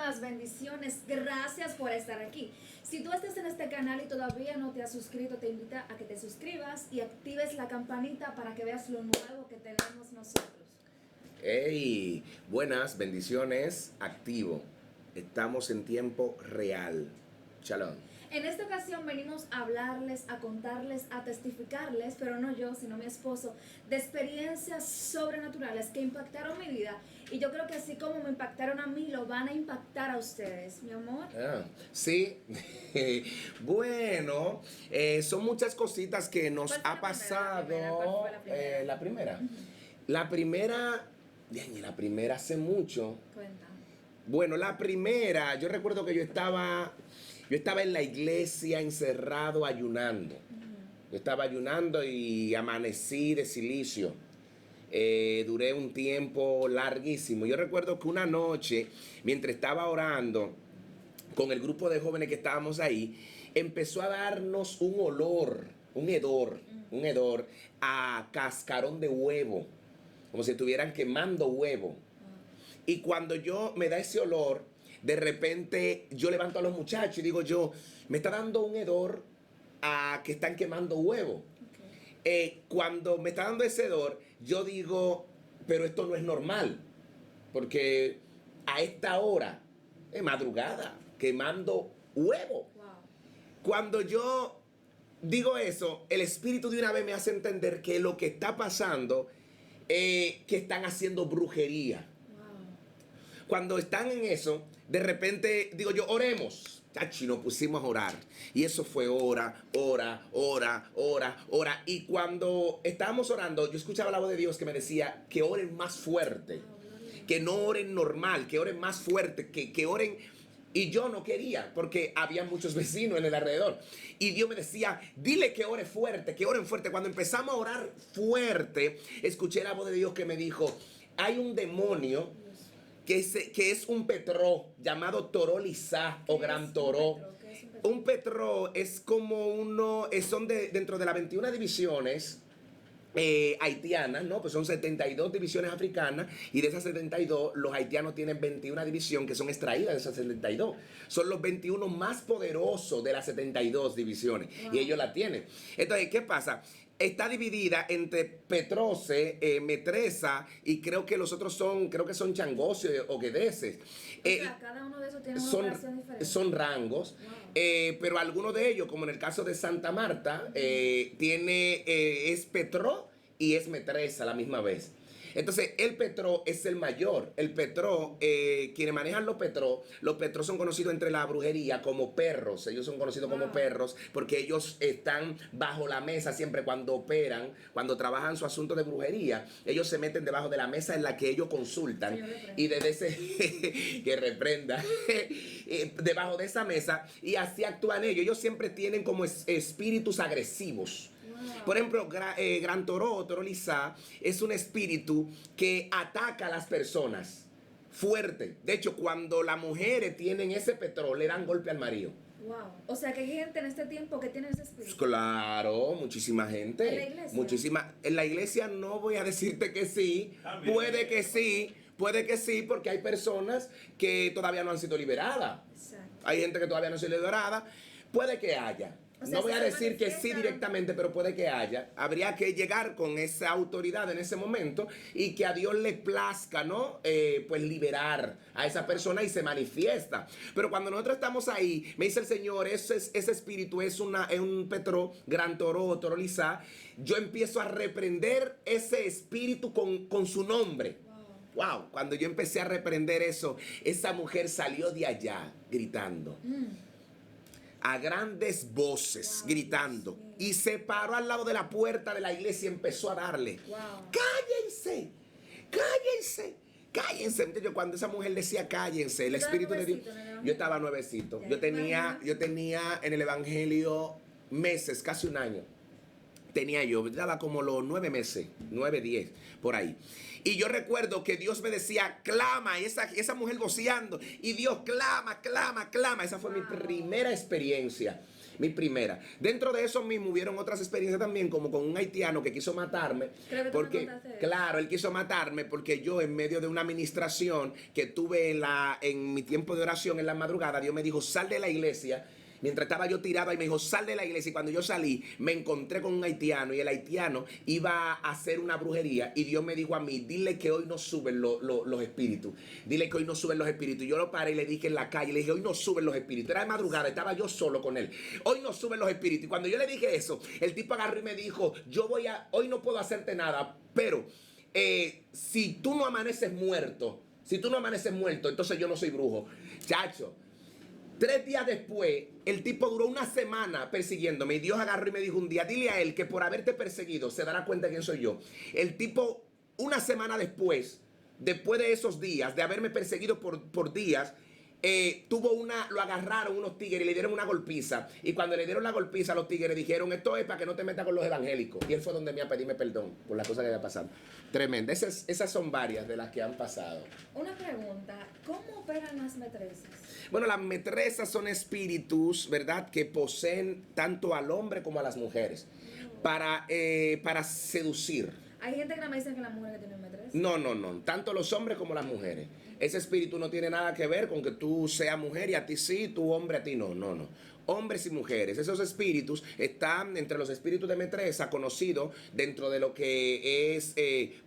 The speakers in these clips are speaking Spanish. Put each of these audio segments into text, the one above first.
Buenas bendiciones, gracias por estar aquí. Si tú estás en este canal y todavía no te has suscrito, te invito a que te suscribas y actives la campanita para que veas lo nuevo que tenemos nosotros. Hey, buenas bendiciones, activo. Estamos en tiempo real. Shalom. En esta ocasión venimos a hablarles, a contarles, a testificarles, pero no yo, sino mi esposo, de experiencias sobrenaturales que impactaron mi vida. Y yo creo que así como me impactaron a mí, lo van a impactar a ustedes, mi amor. Sí, bueno, son muchas cositas que nos ¿Cuál fue ha la primera? ¿Cuál pasado. fue la primera? La primera. Ujú. La primera hace mucho. Cuéntame. Bueno, la primera, yo recuerdo que yo estaba en la iglesia encerrado ayunando. Yo estaba ayunando y amanecí de silicio. Duré un tiempo larguísimo. Yo recuerdo que una noche, mientras estaba orando con el grupo de jóvenes que estábamos ahí, empezó a darnos un olor, un hedor a cascarón de huevo, como si estuvieran quemando huevo. Y cuando yo me da ese olor, de repente yo levanto a los muchachos y digo yo, me está dando un hedor a que están quemando huevo. Cuando me está dando ese hedor, yo digo, pero esto no es normal, porque a esta hora, de madrugada, quemando huevo. Wow. Cuando yo digo eso, el Espíritu de una vez me hace entender que lo que está pasando, que están haciendo brujería. Cuando están en eso, de repente digo yo, oremos. Chachi, nos pusimos a orar. Y eso fue hora. Y cuando estábamos orando, yo escuchaba la voz de Dios que me decía que oren más fuerte. Que no oren normal, que oren más fuerte, que oren. Y yo no quería, porque había muchos vecinos en el alrededor. Y Dios me decía, dile que ore fuerte, que oren fuerte. Cuando empezamos a orar fuerte, escuché la voz de Dios que me dijo, hay un demonio que es un petró llamado Torolizá o Gran Toró. Un petró es como son dentro de las 21 divisiones haitianas, ¿no? Pues son 72 divisiones africanas y de esas 72 los haitianos tienen 21 divisiones que son extraídas de esas 72. Son los 21 más poderosos de las 72 divisiones. Wow. Y ellos la tienen. Entonces, ¿qué pasa? Está dividida entre Petrose, Metresa y creo que los otros son changosios o guedeses. O sea, cada uno de esos tiene una operación diferente. Son rangos, wow. Pero algunos de ellos, como en el caso de Santa Marta, es Petró y es Metresa a la misma vez. Entonces, el Petró es el mayor. El Petró, quienes manejan los Petró son conocidos entre la brujería como perros. Ellos son conocidos como perros porque ellos están bajo la mesa siempre cuando operan, cuando trabajan su asunto de brujería. Ellos se meten debajo de la mesa en la que ellos consultan. Y desde ese, que reprenda, debajo de esa mesa, y así actúan ellos. Ellos siempre tienen como espíritus agresivos. Por ejemplo, Gran Toró, Torolizá, es un espíritu que ataca a las personas fuerte. De hecho, cuando las mujeres tienen ese petróleo, le dan golpe al marido. Wow. O sea, que hay gente en este tiempo que tiene ese espíritu. Pues claro, muchísima gente. ¿En la iglesia? Muchísima. En la iglesia no voy a decirte que sí. También. Puede que sí, porque hay personas que todavía no han sido liberadas. Exacto. Hay gente que todavía no ha sido liberada. Puede que haya. O sea, no voy a decir que sí directamente, pero puede que haya. Habría que llegar con esa autoridad en ese momento y que a Dios le plazca, ¿no? Pues liberar a esa persona y se manifiesta. Pero cuando nosotros estamos ahí, me dice el Señor, ese espíritu es un Petró, Gran Toró, Torolizá. Yo empiezo a reprender ese espíritu con su nombre. Wow, cuando yo empecé a reprender eso, esa mujer salió de allá gritando. A grandes voces, gritando, y se paró al lado de la puerta de la iglesia y empezó a darle, cállense. Entonces, cuando esa mujer decía cállense, el Espíritu de Dios, yo estaba nuevecito, yo tenía en el evangelio meses, casi un año. Yo daba como los 9 meses, 9, 10, por ahí. Y yo recuerdo que Dios me decía, clama, y esa mujer voceando, y Dios clama. Esa fue mi primera experiencia. Mi primera. Dentro de eso mismo hubieron otras experiencias también, como con un haitiano que quiso matarme. Creo que tú me Porque, contaste eso. claro, él quiso matarme porque yo en medio de una administración que tuve en mi tiempo de oración en la madrugada, Dios me dijo, sal de la iglesia. Mientras estaba yo tirado y me dijo, sal de la iglesia. Y cuando yo salí, me encontré con un haitiano. Y el haitiano iba a hacer una brujería. Y Dios me dijo a mí, dile que hoy no suben los espíritus. Dile que hoy no suben los espíritus. Y yo lo paré y le dije en la calle, le dije, hoy no suben los espíritus. Era de madrugada, estaba yo solo con él. Hoy no suben los espíritus. Y cuando yo le dije eso, el tipo agarró y me dijo, hoy no puedo hacerte nada. Pero si tú no amaneces muerto, entonces yo no soy brujo. Chacho. 3 días después, el tipo duró una semana persiguiéndome y Dios agarró y me dijo un día, dile a él que por haberte perseguido se dará cuenta de quién soy yo. El tipo, una semana después de esos días, de haberme perseguido por días, lo agarraron unos tigres y le dieron una golpiza. Y cuando le dieron la golpiza, los tigres dijeron, esto es para que no te metas con los evangélicos. Y él fue donde me a pedirme perdón por las cosas que había pasado. Tremenda. Esas son varias de las que han pasado. Una pregunta, ¿cómo operan las metresas? Bueno, las metresas son espíritus, ¿verdad?, que poseen tanto al hombre como a las mujeres para seducir. Hay gente que no me dicen que las mujeres tienen metresas. No. Tanto los hombres como las mujeres. Ese espíritu no tiene nada que ver con que tú seas mujer y a ti sí, tú hombre a ti no. Hombres y mujeres. Esos espíritus están entre los espíritus de metresa, conocidos dentro de lo que es,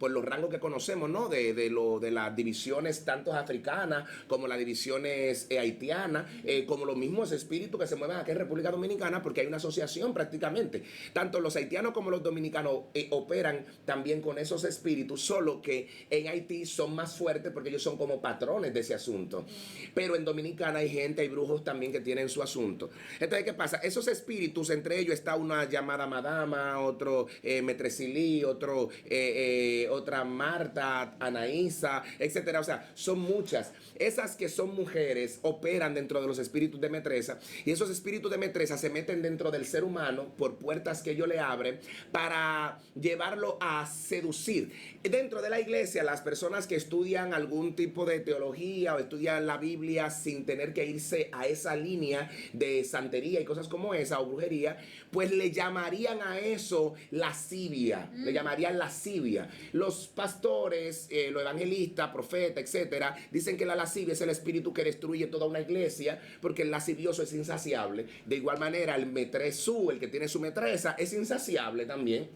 por los rangos que conocemos, ¿no? De las divisiones tanto africanas como las divisiones haitianas, como los mismos espíritus que se mueven aquí en República Dominicana, porque hay una asociación prácticamente. Tanto los haitianos como los dominicanos operan también con esos espíritus, solo que en Haití son más fuertes porque ellos son como patrones de ese asunto. Pero en Dominicana hay brujos también que tienen su asunto. Entonces, ¿qué pasa? Esos espíritus, entre ellos está una llamada Madama, otro Metresilí, otra Marta, Anaísa, etcétera. O sea, son muchas. Esas que son mujeres operan dentro de los espíritus de metresa, y esos espíritus de metresa se meten dentro del ser humano por puertas que ellos le abren para llevarlo a seducir. Dentro de la iglesia, las personas que estudian algún tipo de teología o estudian la Biblia sin tener que irse a esa línea de santería y cosas como esa o brujería, pues le llamarían a eso lascivia, le llamarían lascivia. Los pastores, los evangelistas, profetas, etcétera, dicen que la lascivia es el espíritu que destruye toda una iglesia, porque el lascivioso es insaciable. De igual manera, el metresú, el que tiene su metresa, es insaciable también.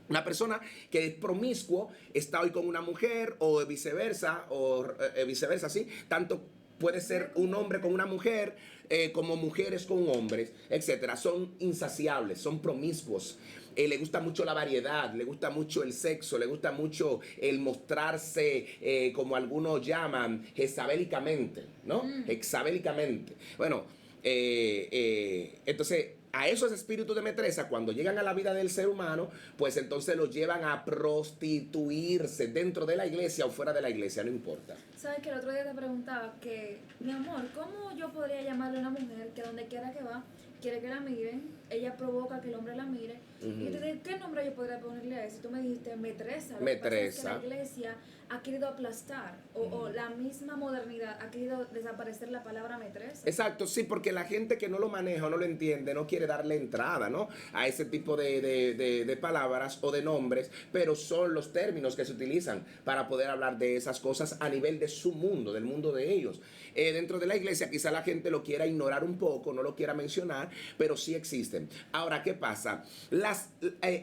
Una persona que es promiscuo está hoy con una mujer o viceversa, sí, tanto puede ser un hombre con una mujer, como mujeres con hombres, etcétera. Son insaciables, son promiscuos. Le gusta mucho la variedad, le gusta mucho el sexo, le gusta mucho el mostrarse, como algunos llaman, jezabélicamente, ¿no? Hexabélicamente. Bueno, entonces, a esos espíritus de metresa, cuando llegan a la vida del ser humano, pues entonces los llevan a prostituirse dentro de la iglesia o fuera de la iglesia, no importa. ¿Sabes que el otro día te preguntaba que, mi amor, ¿cómo yo podría llamarle a una mujer que donde quiera que va, quiere que la miren, ella provoca que el hombre la mire? Y te dije, ¿qué nombre yo podría ponerle a eso? Y tú me dijiste metresa. Lo que pasa es que la iglesia ha querido aplastar, o la misma modernidad ha querido desaparecer la palabra metresa. Exacto, sí, porque la gente que no lo maneja o no lo entiende no quiere darle entrada, ¿no?, a ese tipo de palabras o de nombres, pero son los términos que se utilizan para poder hablar de esas cosas a nivel de su mundo, del mundo de ellos. Dentro de la iglesia quizá la gente lo quiera ignorar un poco, no lo quiera mencionar, pero sí existen. Ahora, ¿qué pasa?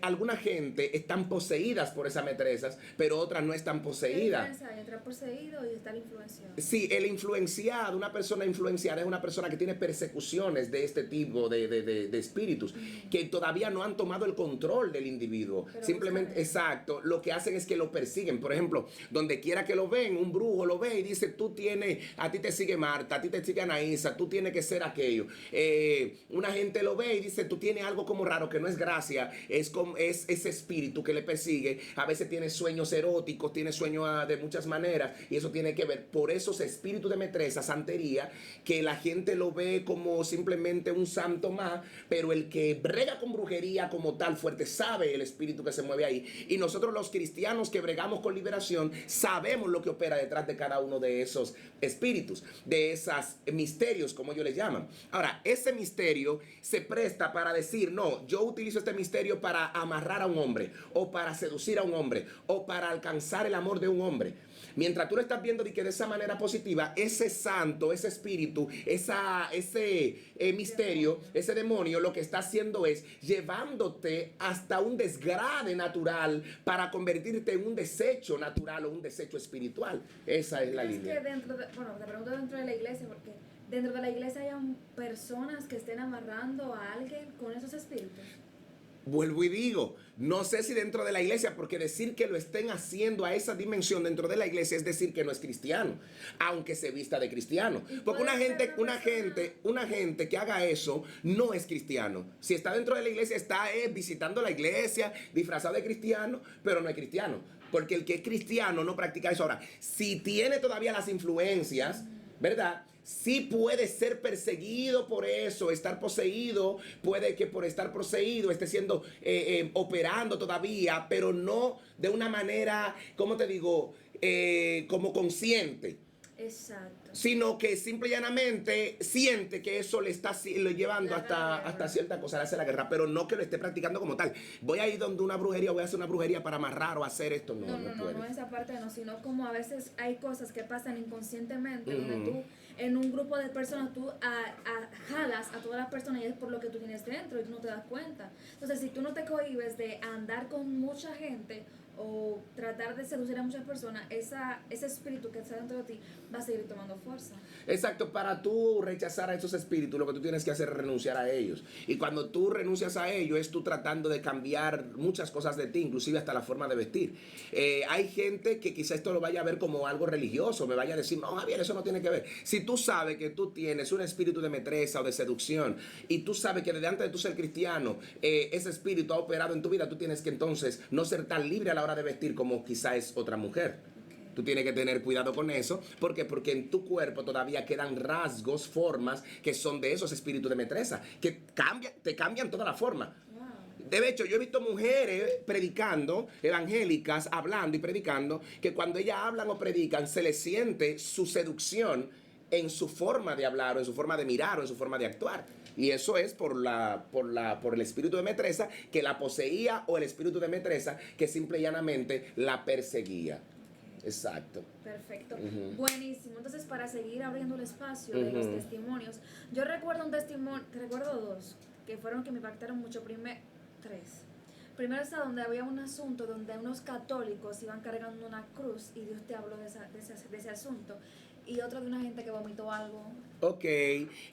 Alguna gente están poseídas por esas metresas, pero otras no están poseídas. ¿Qué diferencia hay entre poseído y estar influenciado? Sí, el influenciado, una persona influenciada es una persona que tiene persecuciones de este tipo de espíritus, que todavía no han tomado el control del individuo. Pero simplemente, exacto, lo que hacen es que lo persiguen. Por ejemplo, donde quiera que lo ven, un brujo lo ve y dice, a ti te sigue Marta, a ti te sigue Anaísa, tú tienes que ser aquello. Una gente lo ve y dice, tú tienes algo como raro, que no es gracia, es ese espíritu que le persigue. A veces tiene sueños eróticos, tiene sueños daño de muchas maneras, y eso tiene que ver por esos espíritus de metresa, santería, que la gente lo ve como simplemente un santo más, pero el que brega con brujería como tal fuerte sabe el espíritu que se mueve ahí. Y nosotros los cristianos que bregamos con liberación sabemos lo que opera detrás de cada uno de esos espíritus, de esos misterios, como ellos les llaman. Ahora, ese misterio se presta para decir, no, yo utilizo este misterio para amarrar a un hombre, o para seducir a un hombre, o para alcanzar el amor de un hombre. Mientras tú lo estás viendo de esa manera positiva, ese santo, ese espíritu, ese misterio, ese demonio, lo que está haciendo es llevándote hasta un desgrade natural para convertirte en un desecho natural o un desecho espiritual. Esa es la línea. Que dentro de, bueno, te pregunto dentro de la iglesia, porque dentro de la iglesia hay personas que estén amarrando a alguien con esos espíritus. Vuelvo y digo, no sé si dentro de la iglesia, porque decir que lo estén haciendo a esa dimensión dentro de la iglesia es decir que no es cristiano, aunque se vista de cristiano. Porque una gente que haga eso no es cristiano. Si está dentro de la iglesia, está visitando la iglesia, disfrazado de cristiano, pero no es cristiano. Porque el que es cristiano no practica eso. Ahora, si tiene todavía las influencias, ¿verdad? Sí puede ser perseguido por eso, estar poseído, puede que por estar poseído esté siendo operando todavía, pero no de una manera, ¿cómo te digo? Como consciente. Exacto. Sino que simple y llanamente siente que eso le está llevando hasta cierta cosa, le hace la guerra, pero no que lo esté practicando como tal. Voy a ir donde una brujería, voy a hacer una brujería para amarrar o hacer esto. No esa parte no, sino como a veces hay cosas que pasan inconscientemente, donde tú, en un grupo de personas, tú jalas a todas las personas y es por lo que tú tienes dentro y tú no te das cuenta. Entonces, si tú no te cohibes de andar con mucha gente o tratar de seducir a muchas personas, ese espíritu que está dentro de ti va a seguir tomando fuerza. Exacto, para tú rechazar a esos espíritus, lo que tú tienes que hacer es renunciar a ellos. Y cuando tú renuncias a ellos, es tú tratando de cambiar muchas cosas de ti, inclusive hasta la forma de vestir. Hay gente que quizá esto lo vaya a ver como algo religioso, me vaya a decir, no, Javier, eso no tiene que ver. Si tú sabes que tú tienes un espíritu de metresa o de seducción, y tú sabes que desde antes de tú ser cristiano, ese espíritu ha operado en tu vida, tú tienes que entonces no ser tan libre a la hora de vestir como quizá es otra mujer. Tú tienes que tener cuidado con eso. ¿Por qué? Porque en tu cuerpo todavía quedan rasgos, formas que son de esos espíritus de metresa, que te cambian toda la forma. De hecho, yo he visto mujeres predicando, evangélicas, hablando y predicando, que cuando ellas hablan o predican, se les siente su seducción en su forma de hablar, o en su forma de mirar, o en su forma de actuar. Y eso es por el espíritu de metresa que la poseía, o el espíritu de metresa que simple y llanamente la perseguía. Exacto. Perfecto. Buenísimo. Entonces, para seguir abriendo el espacio de los testimonios, yo recuerdo un testimonio, recuerdo dos, que fueron que me impactaron mucho. Tres. Primero está donde había un asunto donde unos católicos iban cargando una cruz y Dios te habló de ese asunto. Y otro de una gente que vomitó algo. Ok,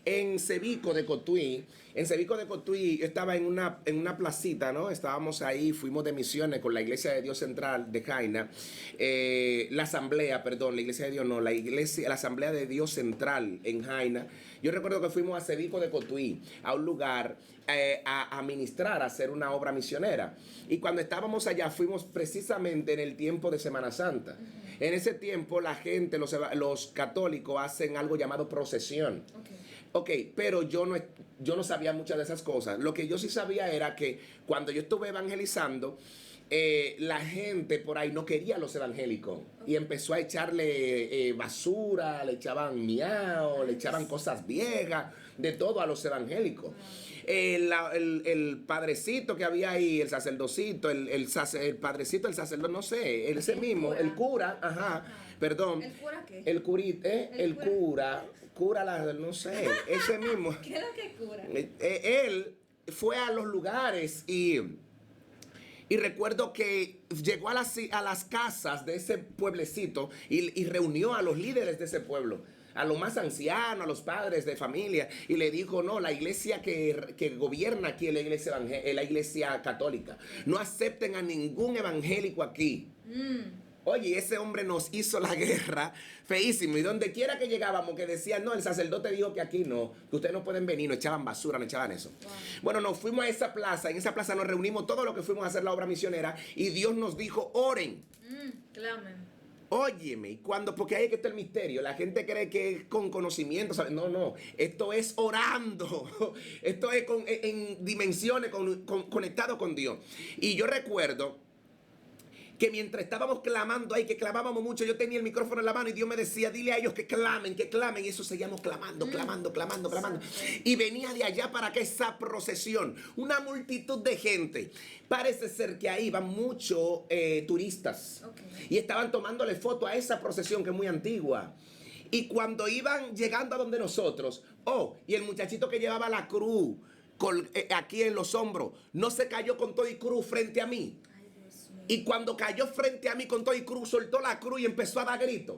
en Cebico de Cotuí, yo estaba en una placita, ¿no? Estábamos ahí, fuimos de misiones con la Iglesia de Dios Central de Jaina, la Asamblea de Dios Central en Jaina. Yo recuerdo que fuimos a Cebico de Cotuí, a un lugar a ministrar, a hacer una obra misionera. Y cuando estábamos allá, fuimos precisamente en el tiempo de Semana Santa. En ese tiempo la gente, los católicos hacen algo llamado procesión. Ok, pero yo no sabía muchas de esas cosas. Lo que yo sí sabía era que cuando yo estuve evangelizando, la gente por ahí no quería a los evangélicos y empezó a echarle basura, le echaban miau, le echaban cosas viejas, de todo a los evangélicos. El padrecito que había ahí, el sacerdocito, el padrecito, el sacerdote, no sé, ese mismo, el cura, perdón. ¿El cura qué? El curita, el cura, no sé, ese mismo. ¿Qué es lo que cura? Él fue a los lugares y recuerdo que llegó a las casas de ese pueblecito y reunió a los líderes de ese pueblo, a los más ancianos, a los padres de familia, y le dijo, no, la iglesia que gobierna aquí es la iglesia católica. No acepten a ningún evangélico aquí. Oye, ese hombre nos hizo la guerra feísimo. Y donde quiera que llegábamos, que decían, no, el sacerdote dijo que aquí no, que ustedes no pueden venir, nos echaban basura, nos echaban eso. Wow. Bueno, nos fuimos a esa plaza, en esa plaza nos reunimos todo lo que fuimos a hacer la obra misionera, y Dios nos dijo, oren. Clamen. Óyeme, y cuando, porque ahí es que está el misterio. La gente cree que es con conocimiento, ¿sabes? No, no. Esto es orando. Esto es en dimensiones, conectado con Dios. Y yo recuerdo que mientras estábamos clamando ahí, que clamábamos mucho, yo tenía el micrófono en la mano y Dios me decía, dile a ellos que clamen, y eso seguíamos clamando, clamando. Y venía de allá para acá esa procesión, una multitud de gente. Parece ser que ahí van muchos turistas. Y estaban tomándole foto a esa procesión que es muy antigua. Y cuando iban llegando a donde nosotros, y el muchachito que llevaba la cruz aquí en los hombros, no se cayó con todo y cruz frente a mí. Y cuando cayó frente a mí con todo y cruz, soltó la cruz y empezó a dar gritos.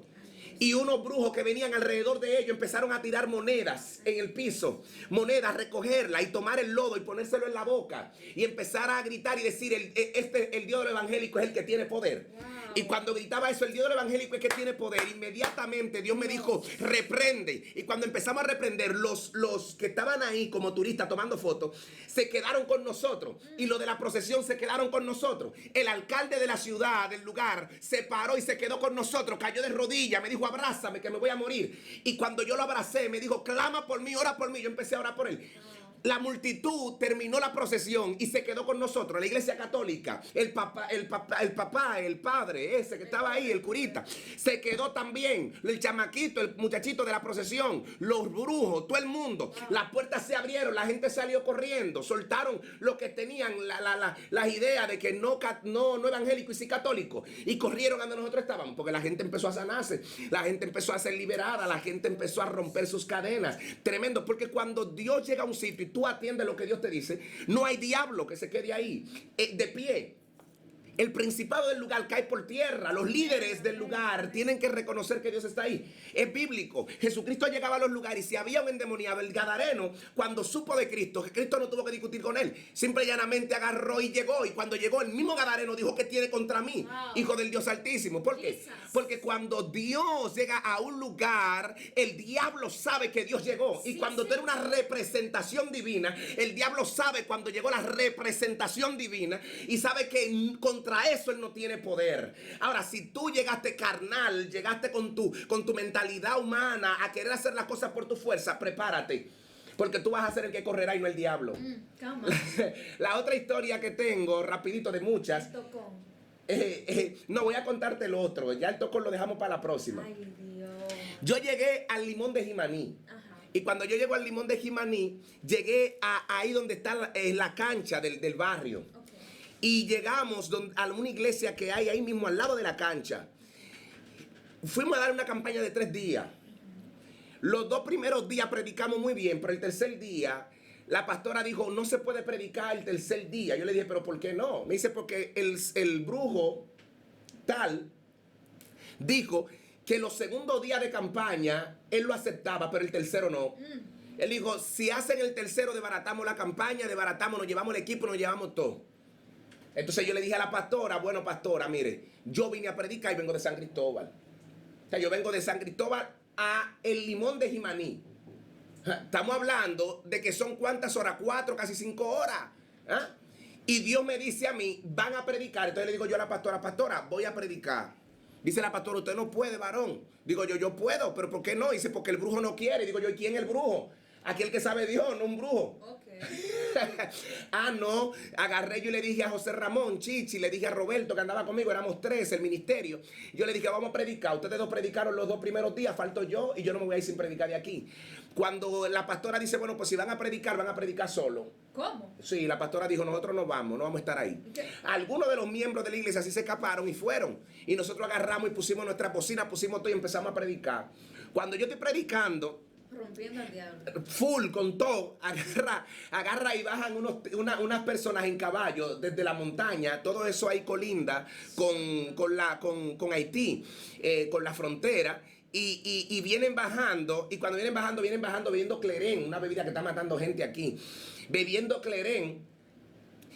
Y unos brujos que venían alrededor de ellos empezaron a tirar monedas en el piso. Monedas, recogerlas y tomar el lodo y ponérselo en la boca. Y empezar a gritar y decir, el Dios del evangélico es el que tiene poder. Wow. Y cuando gritaba eso, el Dios del evangélico es que tiene poder, inmediatamente Dios me dijo, reprende. Y cuando empezamos a reprender, los que estaban ahí como turistas tomando fotos, se quedaron con nosotros. Y los de la procesión se quedaron con nosotros. El alcalde de la ciudad, del lugar, se paró y se quedó con nosotros. Cayó de rodillas, me dijo, abrázame que me voy a morir. Y cuando yo lo abracé, me dijo, clama por mí, ora por mí. Yo empecé a orar por él. La multitud terminó la procesión y se quedó con nosotros. La iglesia católica, el padre ese que estaba ahí, el curita, se quedó también. El chamaquito, el muchachito de la procesión, los brujos, todo el mundo. Las puertas se abrieron, la gente salió corriendo, soltaron lo que tenían, las ideas de que no evangélico y sí católico, y corrieron a donde nosotros estábamos, porque la gente empezó a sanarse, la gente empezó a ser liberada, la gente empezó a romper sus cadenas. Tremendo, porque cuando Dios llega a un sitio y tú atiendes lo que Dios te dice, no hay diablo que se quede ahí de pie. El principado del lugar cae por tierra. Los líderes del lugar tienen que reconocer que Dios está ahí. Es bíblico. Jesucristo llegaba a los lugares y si había un endemoniado, el gadareno, cuando supo de Cristo, que Cristo no tuvo que discutir con él, simple y llanamente agarró y llegó. Y cuando llegó, el mismo gadareno dijo, ¿qué tiene contra mí? Wow. Hijo del Dios Altísimo. ¿Por qué? Porque cuando Dios llega a un lugar, el diablo sabe que Dios llegó. Y cuando tú eres una representación divina, el diablo sabe cuando llegó la representación divina y sabe que contra eso él no tiene poder. Ahora, si tú llegaste carnal, llegaste con tu mentalidad humana a querer hacer las cosas por tu fuerza, prepárate, porque tú vas a ser el que correrá y no el diablo. La otra historia que tengo, rapidito de muchas. El tocón. No, voy a contarte lo otro. Ya el tocón lo dejamos para la próxima. Ay, Dios. Yo llegué al Limón de Jimaní. Y cuando yo llego al Limón de Jimaní, llegué ahí donde está la cancha del barrio. Y llegamos a una iglesia que hay ahí mismo al lado de la cancha. Fuimos a dar una campaña de 3 días. Los 2 primeros días predicamos muy bien, pero el tercer día la pastora dijo, no se puede predicar el tercer día. Yo le dije, ¿pero por qué no? Me dice, porque el brujo tal dijo que los segundos días de campaña él lo aceptaba, pero el tercero no. Él dijo, si hacen el tercero, desbaratamos la campaña, nos llevamos el equipo, nos llevamos todo. Entonces yo le dije a la pastora, bueno, pastora, mire, yo vine a predicar y vengo de San Cristóbal. O sea, yo vengo de San Cristóbal a el Limón de Jimaní. Estamos hablando de que son ¿cuántas horas? 4, casi 5 horas. ¿Ah? Y Dios me dice a mí, van a predicar. Entonces le digo yo a la pastora, voy a predicar. Dice la pastora, usted no puede, varón. Digo yo puedo, pero ¿por qué no? Dice, porque el brujo no quiere. Digo yo, ¿y quién es el brujo? Aquel que sabe Dios, no un brujo. Okay. No, agarré yo y le dije a José Ramón, Chichi, le dije a Roberto que andaba conmigo, éramos 3, el ministerio. Yo le dije, vamos a predicar. Ustedes 2 predicaron los 2 primeros días, falto yo y yo no me voy a ir sin predicar de aquí. Cuando la pastora dice, bueno, pues si van a predicar solo. ¿Cómo? Sí, la pastora dijo, nosotros no vamos a estar ahí. ¿Qué? Algunos de los miembros de la iglesia así se escaparon y fueron. Y nosotros agarramos y pusimos nuestra bocina, pusimos todo y empezamos a predicar. Cuando yo estoy predicando, rompiendo al diablo. Full, con todo. Agarra y bajan unas personas en caballo desde la montaña. Todo eso ahí colinda con Haití, con la frontera. Y vienen bajando. Y cuando vienen bajando bebiendo clerén, una bebida que está matando gente aquí. Bebiendo clerén.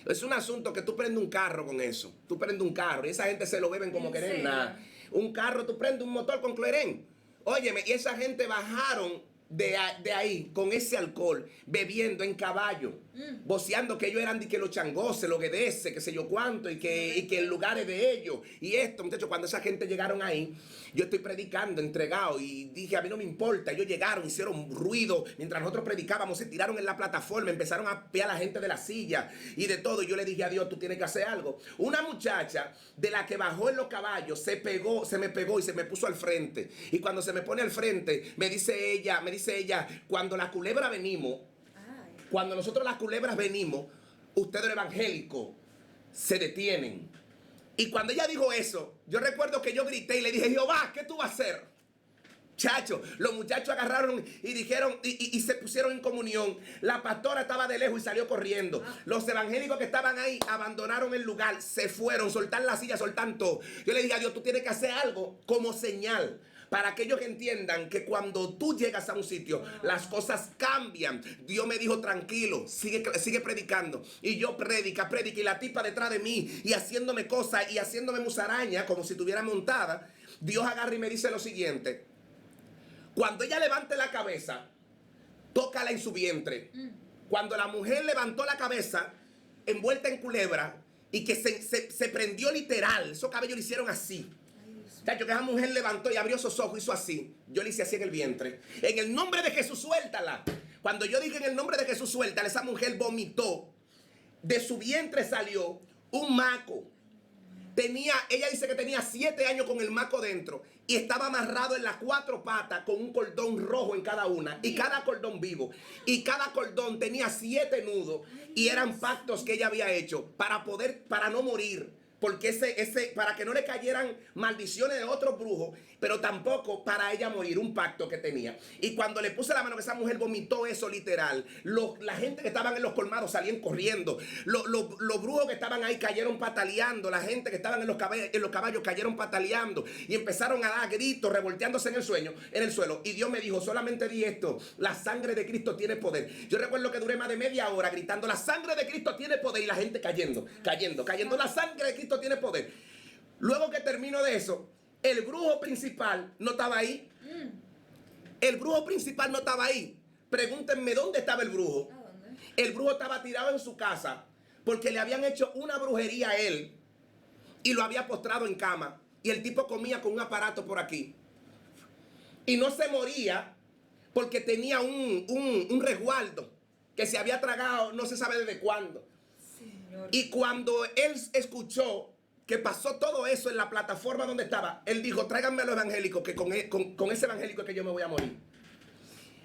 Es un asunto que tú prendes un carro con eso. Tú prendes un carro y esa gente se lo beben como querer nada. Un carro, tú prendes un motor con clerén. Óyeme, y esa gente bajaron de ahí con ese alcohol, bebiendo en caballo. voceando que ellos eran de que los changoses, los guedeses, qué sé yo cuánto, y que el lugar es de ellos. Y esto, muchachos, cuando esa gente llegaron ahí, yo estoy predicando, entregado, y dije, a mí no me importa. Ellos llegaron, hicieron ruido, mientras nosotros predicábamos, se tiraron en la plataforma, empezaron a pegar a la gente de la silla y de todo. Y yo le dije a Dios, tú tienes que hacer algo. Una muchacha de la que bajó en los caballos se me pegó y se me puso al frente. Y cuando se me pone al frente, me dice ella, cuando la culebra venimos, cuando nosotros las culebras venimos, ustedes los evangélicos se detienen. Y cuando ella dijo eso, yo recuerdo que yo grité y le dije, Jehová, ¿qué tú vas a hacer? Chacho, los muchachos agarraron y dijeron y se pusieron en comunión. La pastora estaba de lejos y salió corriendo. Los evangélicos que estaban ahí abandonaron el lugar, se fueron, soltaron la silla, soltaron todo. Yo le dije a Dios, tú tienes que hacer algo como señal para aquellos que entiendan que cuando tú llegas a un sitio, las cosas cambian. Dios me dijo, tranquilo, sigue predicando. Y yo predica, y la tipa detrás de mí, y haciéndome cosas, y haciéndome musaraña, como si estuviera montada. Dios agarra y me dice lo siguiente: cuando ella levante la cabeza, tócala en su vientre. Cuando la mujer levantó la cabeza, envuelta en culebra, y que se prendió literal, esos cabellos le hicieron así. Chacho, que esa mujer levantó y abrió sus ojos, hizo así. Yo le hice así en el vientre. En el nombre de Jesús, suéltala. Cuando yo dije en el nombre de Jesús, suéltala, esa mujer vomitó. De su vientre salió un maco. Ella dice que tenía 7 años con el maco dentro. Y estaba amarrado en las 4 patas con un cordón rojo en cada una. Y cada cordón vivo. Y cada cordón tenía 7 nudos. Y eran pactos que ella había hecho para no morir. Porque para que no le cayeran maldiciones de otros brujos, pero tampoco para ella morir, un pacto que tenía. Y cuando le puse la mano, que esa mujer vomitó eso literal, la gente que estaban en los colmados salían corriendo, los brujos que estaban ahí cayeron pataleando, la gente que estaban en los caballos cayeron pataleando y empezaron a dar gritos, revolteándose en el suelo. Y Dios me dijo, solamente di esto: la sangre de Cristo tiene poder. Yo recuerdo que duré más de media hora gritando, la sangre de Cristo tiene poder, y la gente cayendo, la sangre de Cristo tiene poder. Luego que termino de eso, el brujo principal no estaba ahí. El brujo principal no estaba ahí. Pregúntenme dónde estaba el brujo. El brujo estaba tirado en su casa porque le habían hecho una brujería a él y lo había postrado en cama. Y el tipo comía con un aparato por aquí. Y no se moría porque tenía un resguardo que se había tragado no se sabe desde cuándo. Señor. Y cuando él escuchó que pasó todo eso en la plataforma donde estaba, él dijo, tráiganme a los evangélicos, que con ese evangélico es que yo me voy a morir.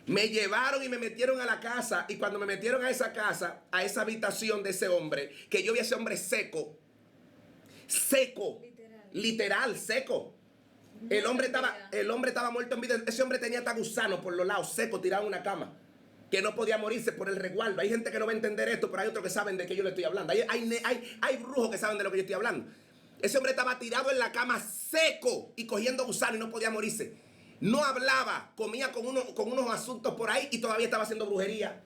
Me llevaron y me metieron a la casa, y cuando me metieron a esa casa, a esa habitación de ese hombre, que yo vi a ese hombre seco, literal seco. El hombre estaba muerto en vida. Ese hombre tenía hasta gusano por los lados, seco, tirado en una cama, que no podía morirse por el resguardo. Hay gente que no va a entender esto, pero hay otros que saben de qué yo le estoy hablando. Hay brujos que saben de lo que yo estoy hablando. Ese hombre estaba tirado en la cama seco y cogiendo gusano y no podía morirse. No hablaba, comía con unos asuntos por ahí y todavía estaba haciendo brujería.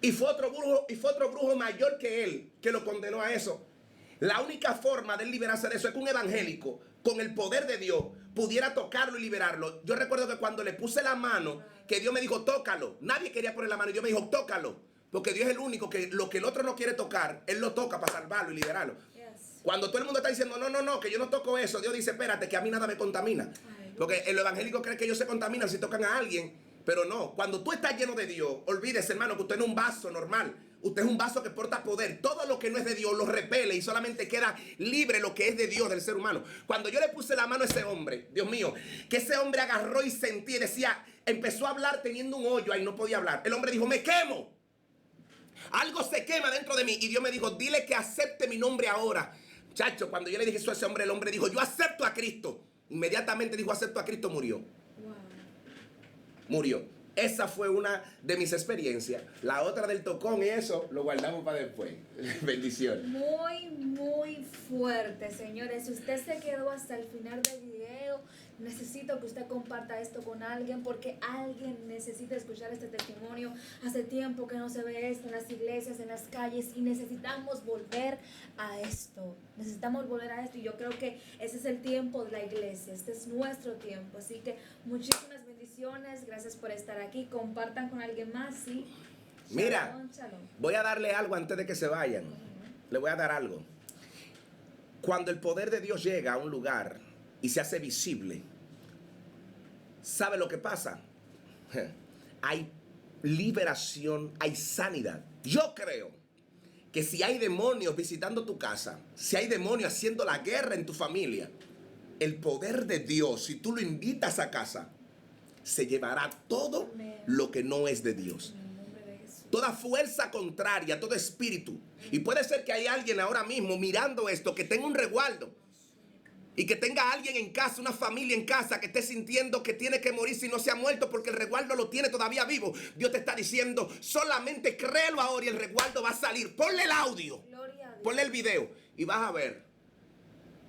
Y fue otro brujo mayor que él que lo condenó a eso. La única forma de él liberarse de eso es que un evangélico con el poder de Dios pudiera tocarlo y liberarlo. Yo recuerdo que cuando le puse la mano, que Dios me dijo, tócalo. Nadie quería poner la mano y Dios me dijo, tócalo. Porque Dios es el único que lo que el otro no quiere tocar, Él lo toca para salvarlo y liberarlo. Cuando todo el mundo está diciendo, no, que yo no toco eso, Dios dice, espérate, que a mí nada me contamina. Porque el evangélico cree que ellos se contaminan si tocan a alguien, pero no. Cuando tú estás lleno de Dios, olvídese, hermano, que usted no es un vaso normal. Usted es un vaso que porta poder. Todo lo que no es de Dios lo repele y solamente queda libre lo que es de Dios, del ser humano. Cuando yo le puse la mano a ese hombre, Dios mío, que ese hombre agarró y sentí, decía, empezó a hablar teniendo un hoyo ahí, no podía hablar. El hombre dijo, me quemo. Algo se quema dentro de mí. Y Dios me dijo, dile que acepte mi nombre ahora. Chacho, cuando yo le dije eso a ese hombre, el hombre dijo, yo acepto a Cristo. Inmediatamente dijo, acepto a Cristo, murió. Murió. Esa fue una de mis experiencias. La otra del tocón y eso lo guardamos para después. Bendiciones. Muy fuerte, señores. Si usted se quedó hasta el final del video, necesito que usted comparta esto con alguien, porque alguien necesita escuchar este testimonio. Hace tiempo que no se ve esto en las iglesias, en las calles, y necesitamos volver a esto. Necesitamos volver a esto, y yo creo que ese es el tiempo de la iglesia. Este es nuestro tiempo. Así que muchísimas bendiciones. Gracias por estar aquí. Compartan con alguien más, ¿sí? Mira, Shalom, shalom. voy a darle algo antes de que se vayan. Le voy a dar algo. Cuando el poder de Dios llega a un lugar y se hace visible, ¿sabe lo que pasa? Hay liberación, hay sanidad. Yo creo que si hay demonios visitando tu casa, si hay demonios haciendo la guerra en tu familia, el poder de Dios, si tú lo invitas a casa, se llevará todo lo que no es de Dios. En el nombre de Jesús. Toda fuerza contraria, todo espíritu. Y puede ser que hay alguien ahora mismo mirando esto que tenga un resguardo. Y que tenga alguien en casa, una familia en casa que esté sintiendo que tiene que morir si no se ha muerto porque el resguardo lo tiene todavía vivo. Dios te está diciendo, solamente créelo ahora y el resguardo va a salir. Ponle el audio, Gloria a Dios. ponle el video y vas a ver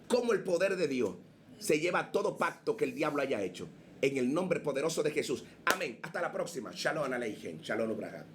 cómo el poder de Dios se lleva todo pacto que el diablo haya hecho. En el nombre poderoso de Jesús. Amén. Hasta la próxima. Shalom Aleichem. Shalom Ubraham.